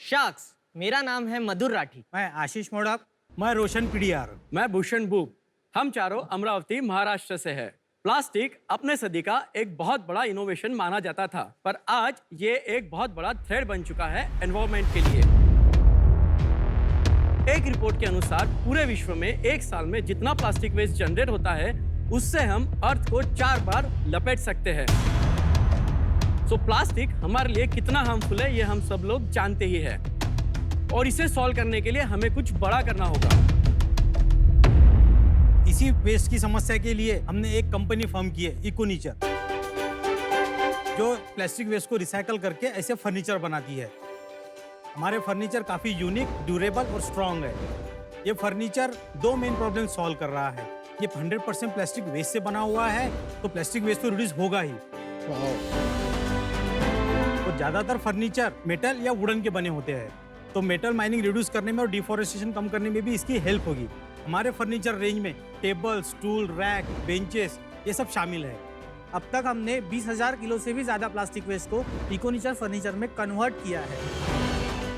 Sacks, मेरा नाम है मधुर राठी। मैं आशीष मोड़क। मैं रोशन पीडीआर। मैं भूषण बूब। हम चारों अमरावती महाराष्ट्र से हैं। प्लास्टिक अपने सदी का एक बहुत बड़ा इनोवेशन माना जाता था, पर आज ये एक बहुत बड़ा थ्रेट बन चुका है एनवायरनमेंट के लिए। एक रिपोर्ट के अनुसार पूरे विश्व में एक साल में जितना प्लास्टिक वेस्ट जनरेट होता है, उससे हम अर्थ को 4 बार लपेट सकते हैं। सो प्लास्टिक हमारे लिए कितना हार्मफुल है, ये हम सब लोग जानते ही हैं। और इसे सॉल्व करने के लिए हमें कुछ बड़ा करना होगा। इसी वेस्ट की समस्या के लिए हमने एक कंपनी फॉर्म की है, इकोनेचर, जो प्लास्टिक वेस्ट को रिसाइकल करके ऐसे फर्नीचर बनाती है। हमारे फर्नीचर काफ़ी यूनिक, ड्यूरेबल और स्ट्रॉन्ग है। ये फर्नीचर 2 मेन प्रॉब्लम सॉल्व कर रहा है। ये 100% प्लास्टिक वेस्ट से बना हुआ है, तो प्लास्टिक वेस्ट तो रिड्यूस होगा ही। तो ज़्यादातर फर्नीचर मेटल या वुडन के बने होते हैं, तो मेटल माइनिंग रिड्यूस करने में और डिफॉरेस्टेशन कम करने में भी इसकी हेल्प होगी। हमारे फर्नीचर रेंज में टेबल, स्टूल, रैक, बेंचेस ये सब शामिल है। अब तक हमने 20,000 किलो से भी ज़्यादा प्लास्टिक वेस्ट को इकोनेचर फर्नीचर में कन्वर्ट किया है।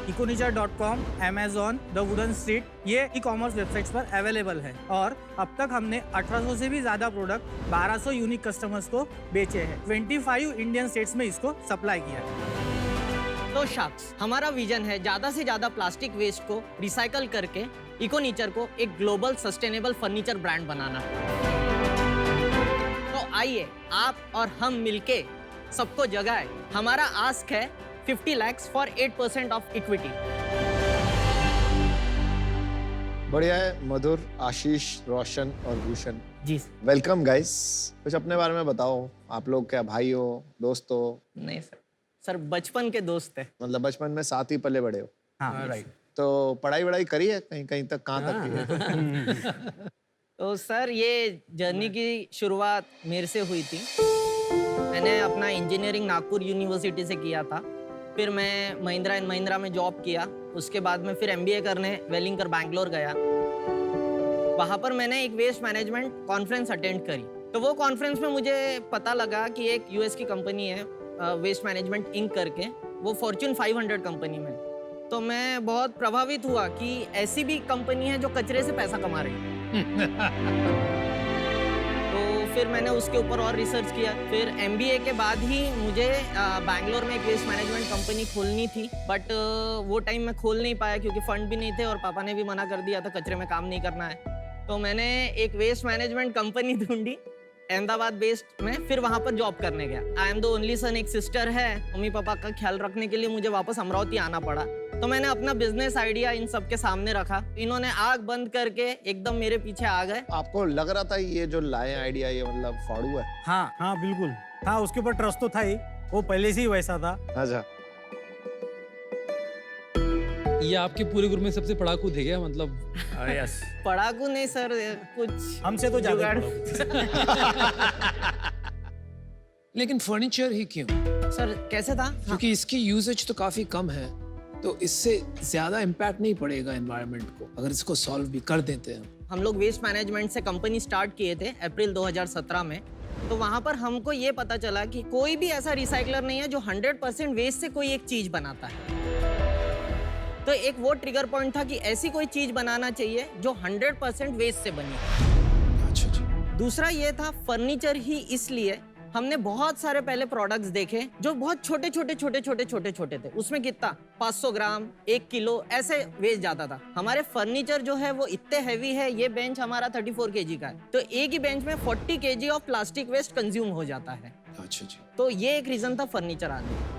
इकोनेचर.com, Amazon, द वुडन स्ट्रीट, ये ई-कॉमर्स वेबसाइट्स पर अवेलेबल है। और अब तक हमने 1800 से भी ज़्यादा प्रोडक्ट 1200 यूनिक कस्टमर्स को बेचे हैं। 25 इंडियन स्टेट्स में इसको सप्लाई किया है। तो शाक्स, हमारा विजन है ज्यादा से ज्यादा प्लास्टिक वेस्ट को रिसाइकल करके इकोनेचर को एक ग्लोबल सस्टेनेबल फर्नीचर ब्रांड बनाना। तो आइए आप और हम मिलके सबको जगाए। हमारा आस्क है 50 lakhs for 8% ऑफ इक्विटी। बढ़िया है मधुर, आशीष, रोशन और भूषण। जी वेलकम गाइस। कुछ अपने बारे में बताओ। आप लोग क्या भाई हो, दोस्त हो? नहीं सर बचपन के दोस्त है। मतलब बचपन में साथ ही पले बड़े हो? हाँ, राइट। तो पढ़ाई वढ़ाई करी है कहीं कहीं तक? कहाँ तक की है? तो सर ये जर्नी की शुरुआत मेरे से हुई थी। मैंने अपना इंजीनियरिंग नागपुर यूनिवर्सिटी से किया था। फिर मैं महिंद्रा एंड महिंद्रा में जॉब किया। उसके बाद में फिर MBA करने वेलिंगकर बैंगलोर गया। वहाँ पर मैंने एक वेस्ट मैनेजमेंट कॉन्फ्रेंस अटेंड करी। तो वो कॉन्फ्रेंस में मुझे पता लगा कि एक US की कंपनी है वेस्ट मैनेजमेंट इंक करके, वो फॉर्च्यून 500 कंपनी में। तो मैं बहुत प्रभावित हुआ कि ऐसी भी कंपनी है जो कचरे से पैसा कमा रही है। तो फिर मैंने उसके ऊपर और रिसर्च किया। फिर MBA के बाद ही मुझे बैंगलोर में एक वेस्ट मैनेजमेंट कंपनी खोलनी थी, बट वो टाइम में खोल नहीं पाया क्योंकि फंड भी नहीं थे और पापा ने भी मना कर दिया था, कचरे में काम नहीं करना है। तो मैंने एक वेस्ट मैनेजमेंट कंपनी ढूंढी अहमदाबाद बेस्ड में, फिर वहां पर जॉब करने गया। I am the only son, एक सिस्टर है। मम्मी पापा का ख्याल रखने के लिए मुझे वापस अमरावती आना पड़ा। तो मैंने अपना बिजनेस आइडिया इन सबके सामने रखा। इन्होंने आग बंद करके एकदम मेरे पीछे आ गए। आपको लग रहा था ये जो लाए आइडिया ये मतलब फाड़ू है? हाँ हाँ, बिल्कुल था। उसके ऊपर ट्रस्ट तो था ही, वो पहले से ही वैसा था। अच्छा, ये आपके पूरे ग्रुप में सबसे पढ़ाकू थे क्या? मतलब यस। पढ़ाकू नहीं सर, कुछ हमसे तो ज्यादा जुगाड़। लेकिन फर्नीचर ही क्यों? सर कैसे था? क्योंकि इसकी यूजेज तो काफी कम है, तो इससे ज्यादा इम्पैक्ट नहीं पड़ेगा एनवायरनमेंट को अगर इसको सॉल्व भी कर देते हैं। हम लोग वेस्ट मैनेजमेंट से कंपनी स्टार्ट किए थे अप्रैल 2017 में। तो वहाँ पर हमको ये पता चला कि कोई भी ऐसा रिसाइकलर नहीं है जो 100% वेस्ट से कोई एक चीज बनाता है। तो एक वो ट्रिगर पॉइंट था कि ऐसी कोई चीज बनाना चाहिए जो 100% वेस्ट से बनी। अच्छा जी। दूसरा ये था फर्नीचर ही, इसलिए हमने बहुत सारे पहले प्रोडक्ट्स देखे जो बहुत छोटे छोटे थे। उसमें कितना 500 ग्राम, 1 किलो ऐसे वेस्ट जाता था। हमारे फर्नीचर जो है वो इतने हैवी है। ये बेंच हमारा 34 kg का है, तो एक ही बेंच में 40 kg of plastic waste consume हो जाता है। अच्छा जी। तो ये एक रीजन था फर्नीचर आने।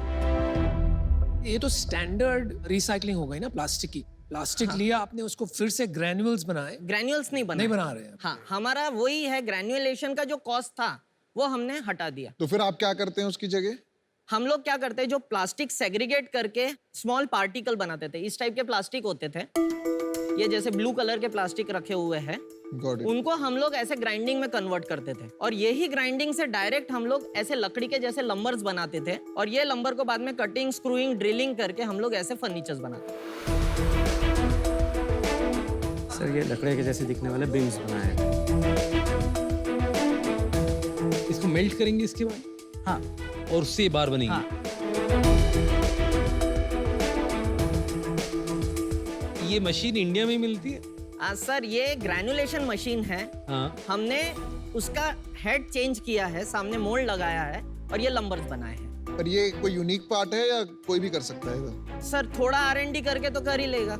ये तो स्टैंडर्ड रिसाइकलिंग हो गई ना प्लास्टिक की। प्लास्टिक लिया आपने, उसको फिर से ग्रैन्युअल्स बनाए। ग्रैन्युअल्स नहीं बना रहे हैं। हाँ, हमारा वही है, ग्रैन्युलेशन का जो कॉस्ट था वो हमने हटा दिया। तो फिर आप क्या करते हैं उसकी जगह? हम लोग क्या करते हैं, जो प्लास्टिक सेग्रीगेट करके स्मॉल पार्टिकल बनाते थे। इस टाइप के प्लास्टिक होते थे, ये जैसे ब्लू कलर के प्लास्टिक रखे हुए हैं, उनको हम लोग ऐसे ग्राइंडिंग में कन्वर्ट करते थे। और यही ग्राइंडिंग से डायरेक्ट हम लोग ऐसे लकड़ी के जैसे लंबर्स बनाते थे। और ये लंबर को बाद में कटिंग, स्क्रूइंग, ड्रिलिंग करके हम लोग ऐसे फर्नीचर्स बनाते थे। सर ये लकड़े के जैसे दिखने वाले बीम्स बनाए हैं। इसको मेल्ट करेंगे इसके बाद? हाँ। और उससे बार बनेंगी? हाँ। ये मशीन इंडिया में ही मिलती है? सर ये ग्रैनुलेशन मशीन है। हाँ। हमने उसका हेड चेंज किया है, सामने मोल्ड लगाया है और ये लंबर्स बनाए हैं। पर ये कोई यूनिक पार्ट है या कोई भी कर सकता है? सर थोड़ा R&D करके तो कर ही लेगा।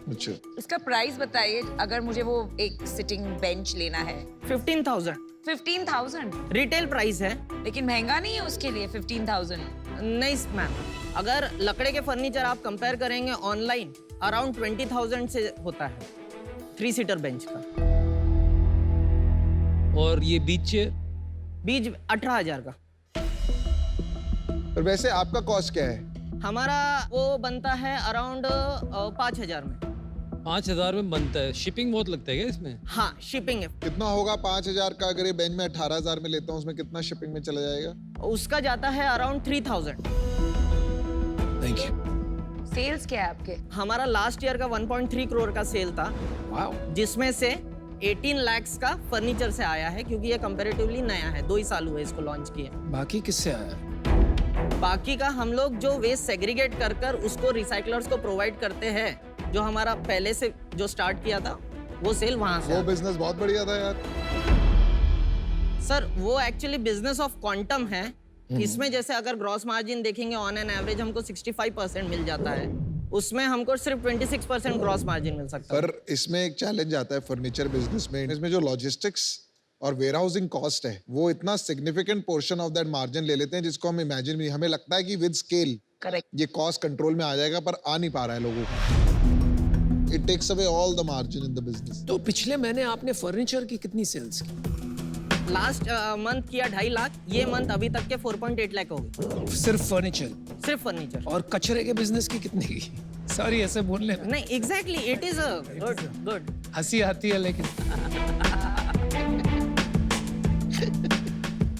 अच्छा, इसका प्राइस बताइए, अगर मुझे वो एक सिटिंग बेंच लेना है। 15,000 15,000 रिटेल प्राइस है। लेकिन महंगा नहीं है उसके लिए 15,000? नहीं मैम, अगर लकड़े के फर्नीचर आप कंपेयर करेंगे ऑनलाइन, अराउंड 20,000 से होता है 3 सीटर बेंच का। और ये बीच चेयर? बीच 18,000 का। पर वैसे आपका कॉस्ट क्या है? हमारा वो बनता है अराउंड 5,000 में। 5,000 में बनता है? शिपिंग बहुत लगता है क्या इसमें? हाँ शिपिंग है। कितना होगा 5,000 का? अगर ये बेंच में 18,000 में लेता हूँ, उसमें कितना शिपिंग में चला जाएगा? उसका जाता है अराउंड 3,000। Thank you. सेल्स क्या है आपके? हमारा लास्ट ईयर का 1.3 करोड़ का सेल था, वाओ। जिसमें से 18 लाख का फर्नीचर से आया है, क्योंकि ये कंपैरेटिवली नया है, 2 ही साल हुए इसको लॉन्च किए। बाकी किससे आया? बाकी का हम लोग जो वेस्ट सेग्रीगेट कर कर उसको रिसाइकलर्स को प्रोवाइड करते हैं, जो हमारा पहले से जो स्टार्ट किया था वो सेल वहां से। वो बिजनेस बहुत बढ़िया था यार। सर वो एक्चुअली बिजनेस ऑफ क्वांटम है। इसमें जैसे अगर ग्रॉस मार्जिन देखेंगे ऑन एन एवरेज हमको 65% मिल जाता है, उसमें हमको सिर्फ 26% ग्रॉस मार्जिन मिल सकता है। पर इसमें एक चैलेंज आता है फर्नीचर बिजनेस में, इसमें जो लॉजिस्टिक्स और वेयरहाउसिंग कॉस्ट है वो इतना significant portion of that margin ले लेते हैं, जिसको हम इमेजिन भी, हमें लगता है कि विद स्केल करेक्ट। ये कॉस्ट कंट्रोल में आ जाएगा, पर आ नहीं पा रहा है लोगों को। It takes away all the margin in the business. तो पिछले महीने आपने फर्नीचर की कितनी सेल्स की? लास्ट मंथ किया 2.5 लाख, ये मंथ अभी तक के 4.8 लाख हो गए सिर्फ फर्नीचर? सिर्फ फर्नीचर। और कचरे के बिजनेस की कितनी की? सॉरी ऐसे बोलने में नहीं exactly it is good good. हंसी आती है, लेकिन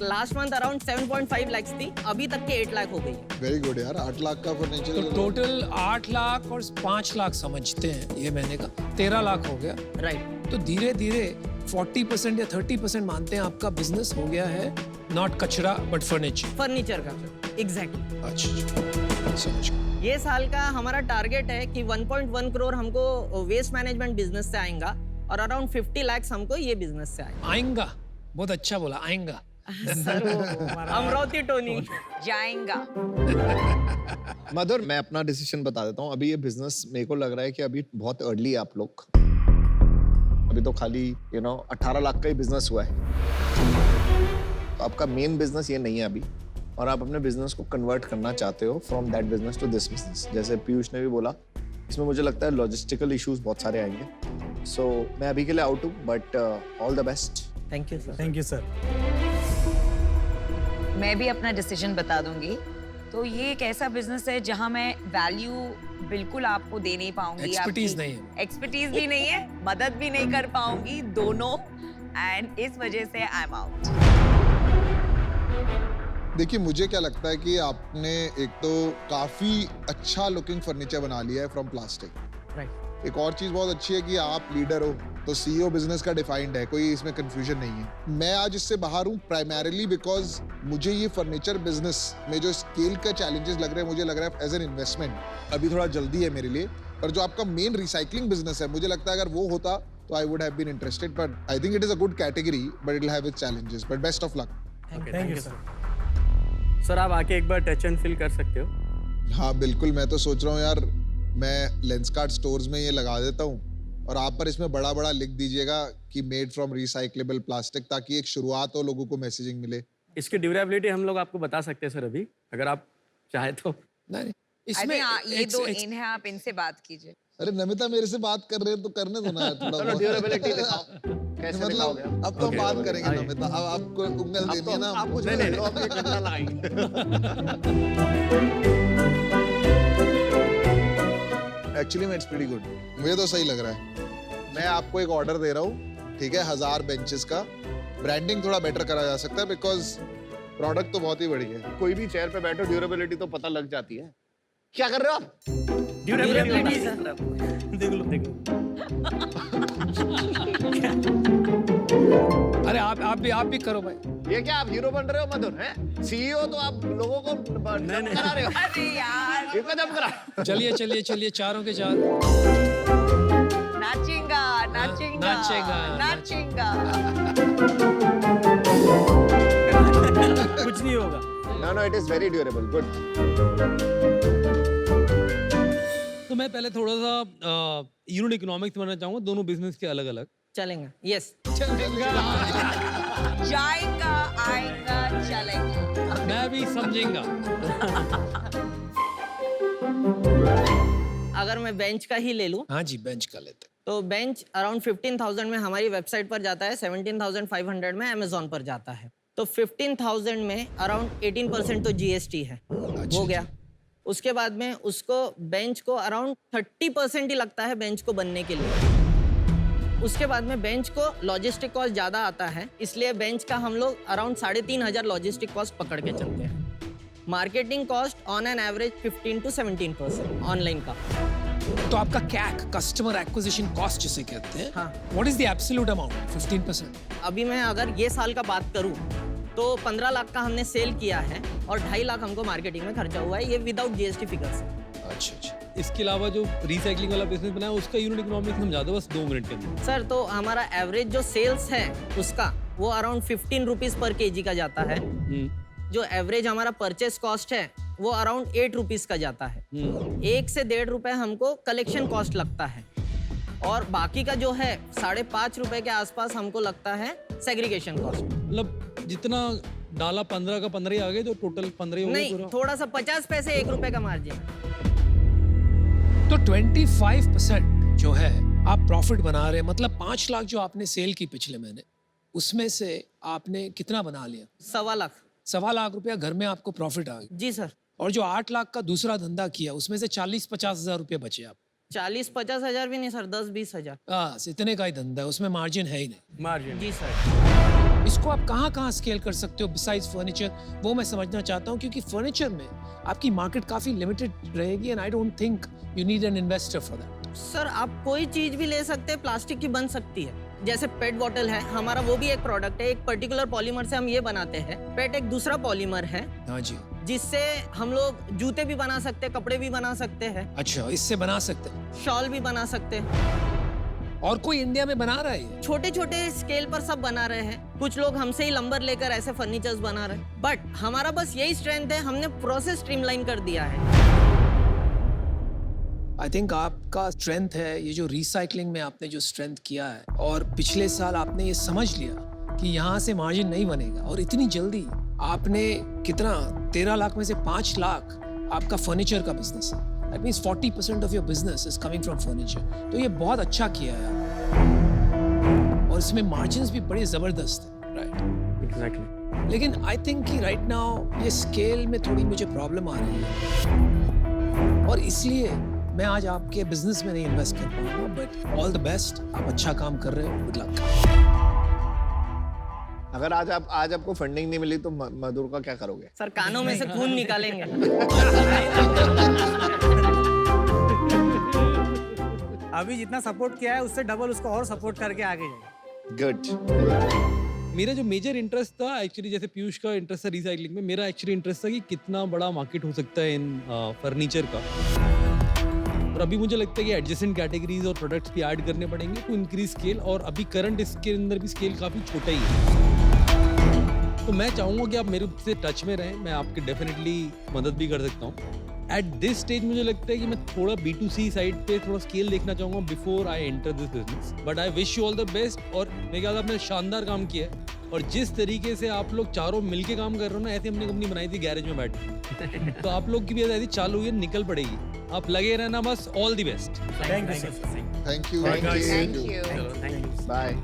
लास्ट मंथ अराउंड 7.5 लाख थी, अभी तक के 8 लाख हो गई है। वेरी गुड यार, 8 लाख का फर्नीचर। तो टोटल 8 लाख और 5 लाख समझते हैं ये महीने का, 13 लाख हो गया। राइट। तो धीरे धीरे 40% या 30% मानते हैं आपका बिजनेस हो गया है, नॉट कचरा बट फर्नीचर। फर्नीचर का एग्जैक्टली। अच्छा, समझ गया। ये साल का हमारा टारगेट है कि 1.1 करोड़ हमको वेस्ट मैनेजमेंट बिजनेस से आएगा और अराउंड 50 लाख हमको ये बिजनेस से आएगा। आएगा, बहुत अच्छा बोला, आएगा। अमरावती टोनी जाएगा। मधुर, मैं अपना डिसीजन बता देता हूँ। अभी ये बिजनेस मेरे को लग रहा है कि अभी बहुत अर्ली है आप लोग। अभी तो खाली 18 लाख का ही बिजनेस हुआ है। तो आपका मेन बिजनेस ये नहीं है अभी, और आप अपने बिजनेस को कन्वर्ट करना चाहते हो from that business to this business. जैसे पीयूष ने भी बोला, इसमें मुझे लगता है लॉजिस्टिकल इश्यूज बहुत सारे आएंगे। सो मैं अभी के लिए आउट हूँ, but all the best. Thank you sir. Thank you sir. मैं भी अपना डिसीजन बता दूंगी। तो ये एक ऐसा बिजनेस है जहां मैं वैल्यू बिल्कुल आपको दे नहीं पाऊंगी। एक्सपर्टीज नहीं है। एक्सपर्टीज भी नहीं है, मदद भी नहीं कर पाऊंगी, दोनों। एंड इस वजह से आई एम आउट। देखिए, मुझे क्या लगता है कि आपने एक तो काफी अच्छा लुकिंग फर्नीचर बना लिया है फ्रॉम प्लास्टिक। राइट। एक और चीज बहुत अच्छी है कि आप लीडर हो, तो सीईओ बिजनेस का डिफाइंड है, कोई इसमें कंफ्यूजन नहीं है। मैं आज इससे बाहर हूँ प्राइमरीली बिकॉज मुझे ये फर्नीचर बिजनेस में जो स्केल का चैलेंजेस लग रहे हैं, मुझे लग रहा है एज एन इन्वेस्टमेंट अभी थोड़ा जल्दी है मेरे लिए। पर जो आपका मेन रिसाइकलिंग बिजनेस है, मुझे लगता है अगर वो होता तो I would have been interested. But I think it is a good category, but it will have its challenges. But best of luck. Thank you sir. Sir आप आके एक बार टच एंड फील कर सकते हो। हाँ बिल्कुल, मैं तो सोच रहा हूँ यार, मैं लेंसकार्ट स्टोर्स में ये लगा देता हूँ और आप पर इसमें बड़ा बड़ा लिख दीजिएगा कि मेड फ्रॉम रिसाइक्लेबल प्लास्टिक, ताकि एक शुरुआत हो, लोगों को मैसेजिंग मिले। इसकी ड्यूरेबिलिटी हम लोग आपको बता सकते हैं सर अभी, अगर आप चाहे तो। नहीं, इसमें ये दो इन है, आप इनसे बात कीजिए। अरे नमिता मेरे से बात कर रहे हैं तो करने दो ना यार थोड़ा बहुत। ड्यूरेबिलिटी दिखाओ, कैसे मतलब अब तो हम बात करेंगे आइए। नमिता, अब आपको उंगल देनी है ना। आप कुछ नहीं लो, अपने डंडा लगाएंगे। एक्चुअली इट्स प्रीटी गुड, मुझे तो सही लग रहा है। मैं आपको एक ऑर्डर दे रहा हूँ, ठीक है, 1000 बेंचेस का। ब्रांडिंग थोड़ा बेटर करा जा सकता है बिकॉज प्रोडक्ट तो बहुत ही बढ़िया है। कोई भी चेयर पे बैठो, ड्यूरेबिलिटी तो पता लग जाती है। क्या कर रहे हो आप? ड्यूरेबिलिटी देख लो देख लो। अरे आप भी करो भाई। ये क्या आप हीरो बन रहे हो मधुर? हैं सीईओ तो आप लोगों को करा रहे हो। अरे यार, इतना दम करा। चलिए चारों के चार। नाचेगा नाचेगा नाचेगा, नाचेगा कुछ नहीं होगा। No, it is very durable. Good. तो मैं पहले थोड़ा सा यूनिट इकोनॉमिक्स बनना चाहूंगा, दोनों बिजनेस के अलग अलग। चलेंगे, यस। जाएगा आएगा चलेगा। मैं भी समझेंगा। अगर मैं बेंच का ही ले लूं हाँ जी, बेंच का लेते तो बेंच अराउंड 15,000 में हमारी वेबसाइट पर जाता है, 17,500 में अमेजोन पर जाता है। तो 15,000 में अराउंड 18% तो जीएसटी है, हो गया। उसके बाद में उसको बेंच को अराउंड 30% ही लगता है बेंच को बनने के लिए। उसके बाद में बेंच को लॉजिस्टिक कॉस्ट ज़्यादा आता है, इसलिए बेंच का हम लोग अराउंड 3,500 लॉजिस्टिक कॉस्ट पकड़ के चलते हैं। Marketing cost on an average 15 to 17% online का। हैं। तो आपका कैक, कस्टमर एक्विजिशन कॉस्ट जिसे कहते हैं, हाँ। What is the absolute amount? 15%। अभी मैं अगर ये साल का बात करूं तो 15 लाख का हमने सेल किया है और 2.5 लाख हमको मार्केटिंग में खर्चा हुआ है, ये विदाउट जीएसटी फिगर्स है। अच्छा अच्छा। इसके अलावा जो रिसाइकलिंग वाला बिजनेस बनाया उसका यूनिट इकोनॉमिक्स समझा दो बस 2 मिनट के अंदर। सर तो हमारा एवरेज जो सेल्स है उसका वो अराउंड 15 रुपीज पर केजी का जाता है। जो एवरेज हमारा परचेस कॉस्ट है वो अराउंड 8 रुपीज का जाता है। 1 से 1.5 रुपए हमको कलेक्शन कॉस्ट लगता है और बाकी का जो है 5.5 रुपए के आसपास हमको लगता है सेग्रीगेशन कॉस्ट। मतलब जितना डाला 15 का 15 ही आ गए, तो टोटल 15 ही हो गए नहीं, पूरा। थोड़ा सा 50 पैसे 1 रुपए का मार्जिन। तो 25% जो है आप प्रॉफिट बना रहे हैं, मतलब 5 लाख जो आपने सेल की पिछले महीने, उसमें से आपने कितना बना लिया? 1.25 लाख। 1.25 लाख रुपया घर में आपको प्रॉफिट आ गया। जी सर। और जो 8 लाख का दूसरा धंधा किया उसमें से 40-50 हजार रुपये बचे आप। 40-50 हजार भी नहीं सर, 10-20 हजार। बस इतने का ही धंधा है, उसमें मार्जिन है ही नहीं। मार्जिन। जी सर। इसको आप कहाँ कहाँ स्केल कर सकते हो बिसाइड्स फर्नीचर, वो मैं समझना चाहता हूँ, क्योंकि फर्नीचर में आपकी मार्केट काफी लिमिटेड रहेगी and I don't think you need an investor for that. Sir आप कोई चीज भी ले सकते हैं, प्लास्टिक की बन सकती है। जैसे पेट बॉटल है हमारा, वो भी एक प्रोडक्ट है, एक पर्टिकुलर पॉलीमर से हम ये बनाते हैं। पेट एक दूसरा पॉलीमर है हाँ जी। जिससे हम लोग जूते भी बना सकते हैं, कपड़े भी बना सकते हैं, अच्छा, इससे बना सकते हैं। शॉल भी बना सकते हैं। और कोई इंडिया में बना रहा है ये? छोटे छोटे स्केल पर सब बना रहे हैं। कुछ लोग हमसे ही लंबर लेकर ऐसे फर्नीचर्स बना रहे हैं, बट हमारा बस यही स्ट्रेंथ है, हमने प्रोसेस स्ट्रीमलाइन कर दिया है। आई थिंक आपका स्ट्रेंथ है ये जो रिसाइकलिंग में आपने जो स्ट्रेंथ किया है, और पिछले साल आपने ये समझ लिया कि यहाँ से मार्जिन नहीं बनेगा, और इतनी जल्दी आपने कितना 13 लाख में से 5 लाख आपका फर्नीचर का बिजनेस है। That means 40% of your business is coming from furniture. तो ये बहुत अच्छा किया है आपने, और इसमें मार्जिन्स भी बड़े जबरदस्त है, राइट? एग्जैक्टली। लेकिन आई थिंक कि राइट नाउ ये स्केल में थोड़ी मुझे प्रॉब्लम आ रही है, और इसलिए मैं आज आपके बिजनेस में नहीं इन्वेस्ट कर पाऊंगा। बट ऑल द बेस्ट, आप अच्छा काम कर रहे हो, गुड लक। अगर आज आपको फंडिंग नहीं मिली तो मधुर का क्या करोगे? सर कानों में से खून निकालेंगे। अभी जितना सपोर्ट किया है उससे डबल उसको और सपोर्ट करके आगे जाएगा। गुड। मेरा जो मेजर इंटरेस्ट था एक्चुअली, जैसे पीयूष का इंटरेस्ट था रिसाइकलिंग में, मेरा एक्चुअली इंटरेस्ट था कि कितना बड़ा मार्केट हो सकता है इन फर्नीचर का। और अभी मुझे लगता है कि एडजेसेंट कैटेगरीज और प्रोडक्ट्स भी ऐड करने पड़ेंगे टू इंक्रीज स्केल, और अभी करंट इसके अंदर भी स्केल काफ़ी छोटा ही है। तो मैं चाहूँगा कि आप मेरे से टच में रहें, मैं आपकी डेफिनेटली मदद भी कर सकता हूँ। एट दिस स्टेज मुझे लगता है कि मैं थोड़ा B2C साइड पे थोड़ा स्केल देखना चाहूँगा before I enter this business. But I wish you all the best, और मेरे ख्याल से आपने शानदार काम किया है, और जिस तरीके से आप लोग चारों मिलके काम कर रहे हो ना, ऐसी हमने कंपनी बनाई थी गैरेज में बैठ के। तो आप लोग की भी ऐसी चालू हुई है, निकल पड़ेगी। आप लगे रहना बस। All the best. Thank you sir. Thank you. Thank you. Bye.